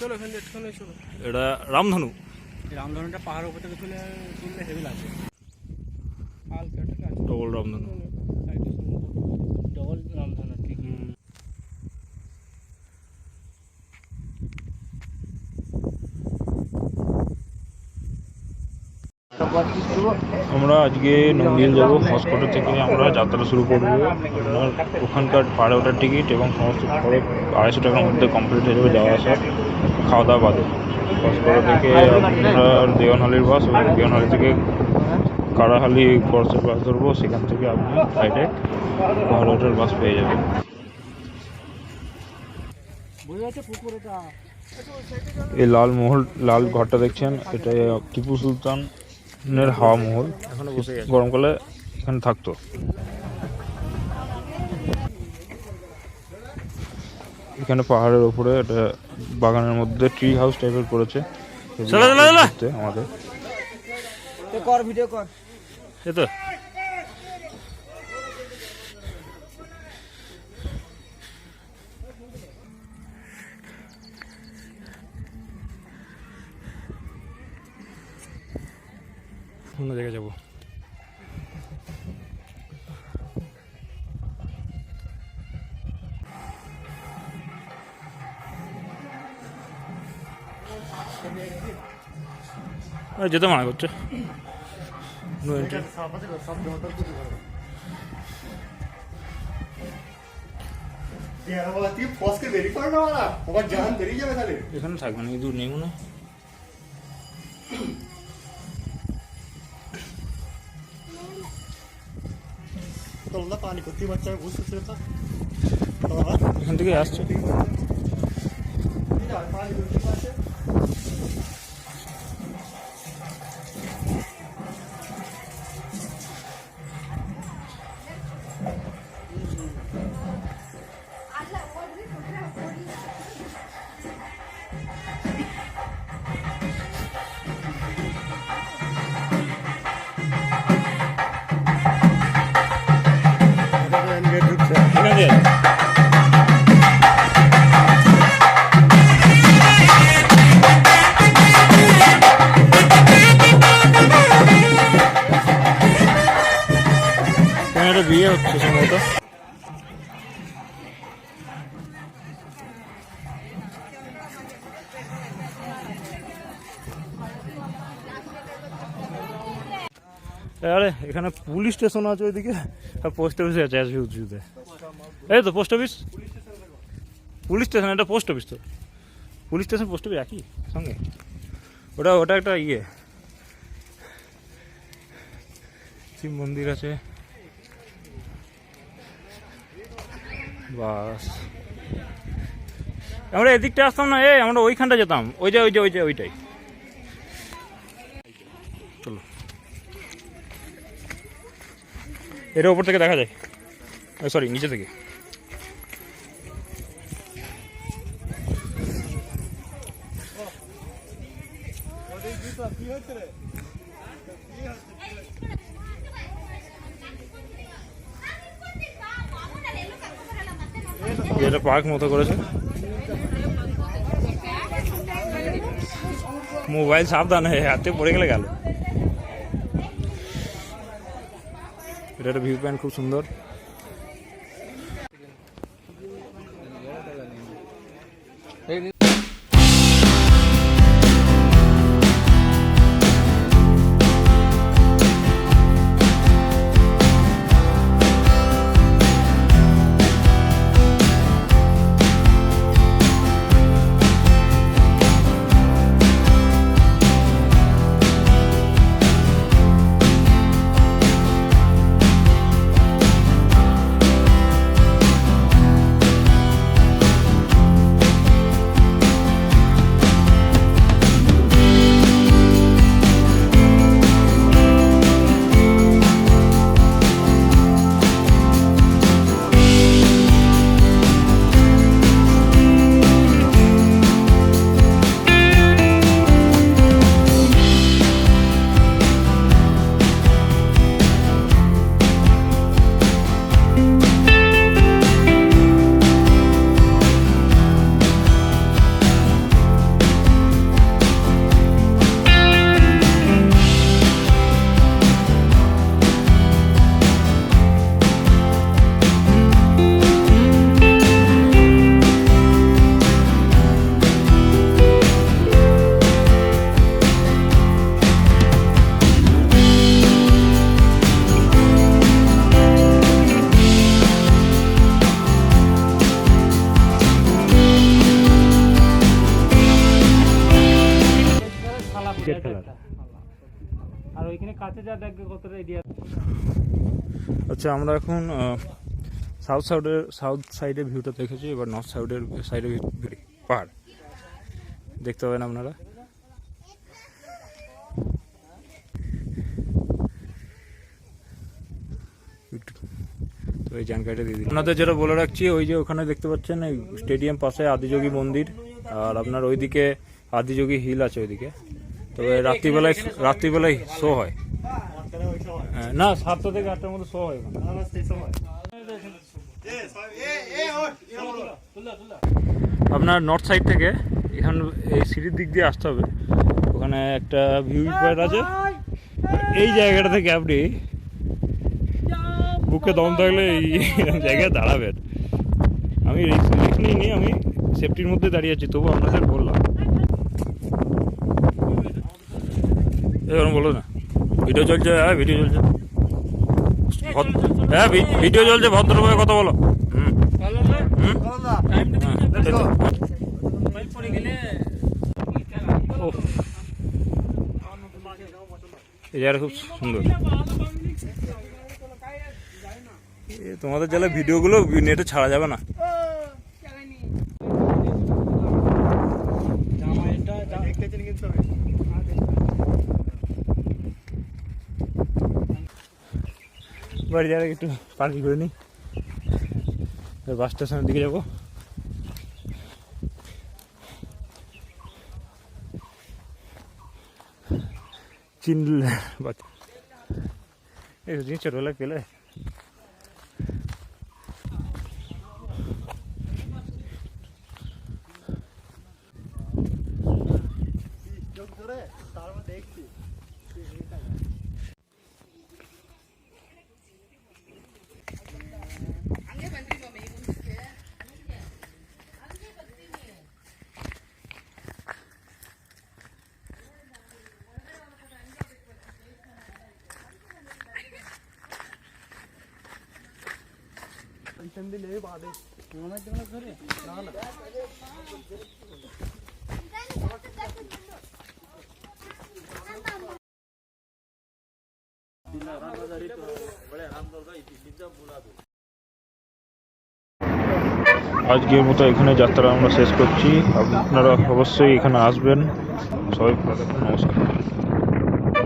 চলো এখান থেকে চলো। এটা রামধনু। রামধনুটা পাহাড়ের উপর থেকে তুললে হেভি লাগবে। ডবল রামধনু। ডবল রামধনু ঠিক। আমরা আজকে নন্দিল যাবো। হসকোটা থেকে আমরা যাত্রা শুরু করবো। ওখানকার পাড়ে ওঠার টিকিট এবং সমস্ত খরচ 250 টাকার মধ্যে কমপ্লিট হয়ে যাবে যাওয়া আসা খাওয়া দাওয়া বাদে। হসকোটা থেকে আপনার দেওয়ানহালির বাস এবং দেওয়ানহালি থেকে কারাহালি বর্ষের বাস ধরবো। সেখান থেকে আপনি ফ্লাইটে পাহাড়ে ওঠার বাস পেয়ে যাবেন। এই লাল ঘরটা দেখছেন, এটা টিপু সুলতানের হাওয়া মহল। গরমকালে এখানে থাকতো। এখানে পাহাড়ের উপরে একটা বাগানের মধ্যে ট্রি হাউস টাইপের করেছে আমাদের। ভিডিও কর এই তো অন্য জায়গায় যাবো। যেতে মানা করছে। এখানে থাকবে না, দূর নেই মনে হয়। এখান থেকে আসছে। বিয়ে হচ্ছে সম্ভবত। আরে এখানে পুলিশ স্টেশন আছে ওইদিকে, আর পোস্ট অফিস আছে উঁচুতে। এই তো পোস্ট অফিস, পুলিশ স্টেশন, এটা পোস্ট অফিস। তো পুলিশ স্টেশন পোস্ট অফিস একই সঙ্গে। ওটা একটা শিব মন্দির আছে। বাস আমরা এদিকটা আসতাম না, আমরা ওইখানটা যেতাম। ওইটাই। চলো, এটা ওপর থেকে দেখা যায়, সরি নিচে থেকে। এটা পার্ক মতো করেছে। মোবাইল সাবধান, হাতে পড়ে গেলে গেল। এটা একটা ভিউ পয়েন্ট, খুব সুন্দর। আচ্ছা, আমরা এখন সাউথ সাইডের ভিউটা দেখেছি, এবার নর্থ সাইডের পাহাড় দেখতে পাবেন আপনারা। তো এই জানকারিটা দিয়ে দিই আপনাদের, যেটা বলে রাখছি, ওই যে ওখানে দেখতে পাচ্ছেন এই স্টেডিয়াম পাশে আদিযোগী মন্দির, আর আপনার ওইদিকে আদিযোগী হিল আছে ওইদিকে। তবে রাত্রিবেলায় শো হয়, না 7টা থেকে 8টার মধ্যে শো হয় ওখানে। আপনার নর্থ সাইড থেকে এখান এই সিঁড়ির দিক দিয়ে আসতে হবে, ওখানে একটা ভিউ পয়েন্ট আছে। এই জায়গাটা থেকে আপনি বুকে দম থাকলে এই জায়গায় দাঁড়াবেন। আমি রিস্ক নিইনি, আমি সেফটির মধ্যে দাঁড়িয়ে আছি, তবু আপনাদের বললাম। এরকম বলো না, ভিডিও চলছে। হ্যাঁ ভিডিও চলছে, হ্যাঁ ভিডিও চলছে, ভদ্রভাবে কথা বলো। এই জায়গাটা খুব সুন্দর। তোমাদের জেলা ভিডিওগুলো নেটে ছাড়া যাবে না। বাড়ি যাওয়ার একটু পার্কিং করে নিই, বাস স্টেশনের দিকে যাবো। চিনলে এই জিনিস ছোটবেলা পেলে আজকের মতো এখানে যাত্রা আমরা শেষ করছি। আপনারা অবশ্যই এখানে আসবেন। সবাই ভালো থাকবেন, নমস্কার।